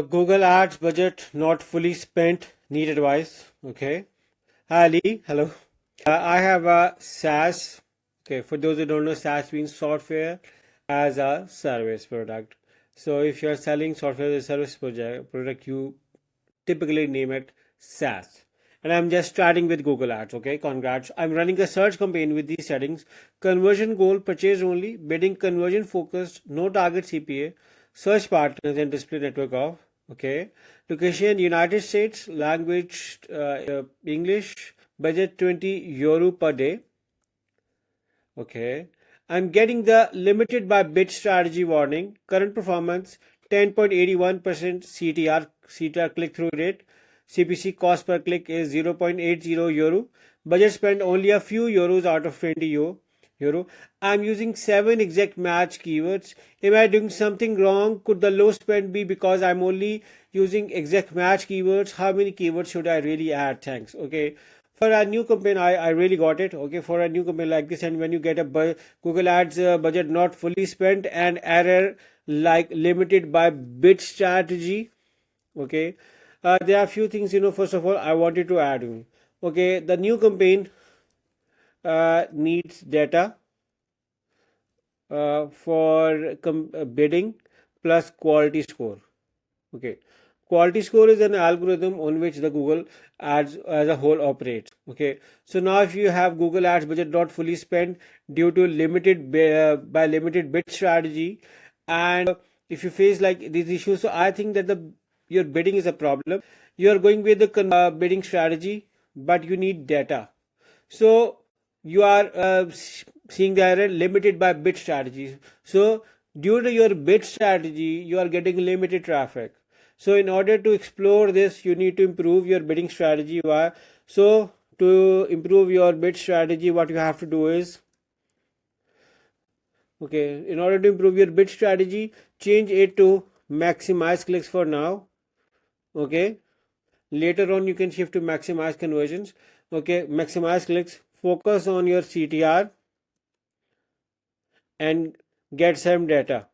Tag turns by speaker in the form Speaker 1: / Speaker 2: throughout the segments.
Speaker 1: Google Ads budget not fully spent, need advice. Okay. Hi Ali, hello. I have a SaaS. Okay, for those who don't know, SaaS means software as a service product. So if you're selling software as a service product, you typically name it SaaS. And I'm just starting with Google Ads. Okay, congrats. I'm running a search campaign with these settings: conversion goal, purchase only, bidding conversion focused, no target CPA, search partners and display network off. Okay, location United States, language English, budget €20 per day. Okay, I'm getting the limited by bid strategy warning. Current performance 10.81% CTR click through rate. CPC cost per click is €0.80. Budget spent only a few euros out of €20. I'm using 7 exact match keywords. Am I doing something wrong? Could the low spend be because I'm only using exact match keywords? How many keywords should I really add? Thanks. Okay. For a new campaign, I really got it. Okay, for a new campaign like this, and when you get a Google Ads budget not fully spent and error like limited by bid strategy. Okay, there are a few things. First of all, I wanted to add. Okay, the new campaign needs data for bidding plus quality score. Okay, quality score is an algorithm on which the Google Ads as a whole operates. Okay, so now if you have Google Ads budget not fully spent due to limited bid strategy, and if you face like these issues, so I think that your bidding is a problem. You are going with the bidding strategy, but you need data. So you are seeing the error limited by bid strategies. So due to your bid strategy, you are getting limited traffic. So in order to explore this, you need to improve your bidding strategy. Why? So to improve your bid strategy, what you have to do is, okay, in order to improve your bid strategy, change it to maximize clicks for now. Okay, later on you can shift to maximize conversions. Okay, maximize clicks, focus on your CTR and get some data.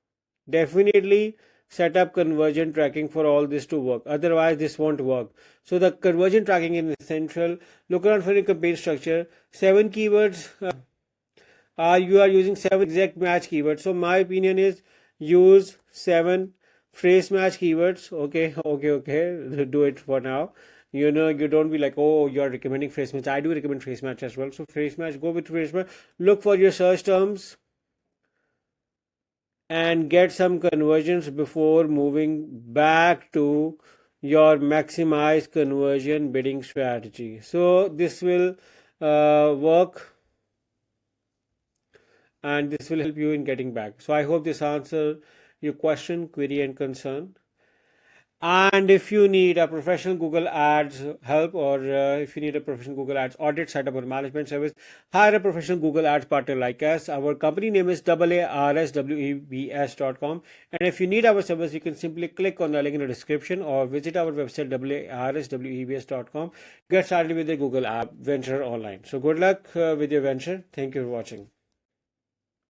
Speaker 1: Definitely set up conversion tracking for all this to work, otherwise this won't work. So the conversion tracking is essential. Look around for your campaign structure. 7 keywords you are using 7 exact match keywords. So my opinion is use 7 phrase match keywords. Okay, do it for now. You don't be like, oh, you're recommending phrase match. I do recommend phrase match as well. So phrase match, go with phrase match. Look for your search terms and get some conversions before moving back to your maximize conversion bidding strategy. So this will work, and this will help you in getting back. So I hope this answers your question, query and concern. And if you need a professional Google Ads help, or if you need a professional Google Ads audit, setup or management service, hire a professional Google Ads partner like us. Our company name is AARSWEBS.com. And if you need our service, you can simply click on the link in the description or visit our website AARSWEBS.com. Get started with the Google App venture online. So good luck with your venture. Thank you for watching.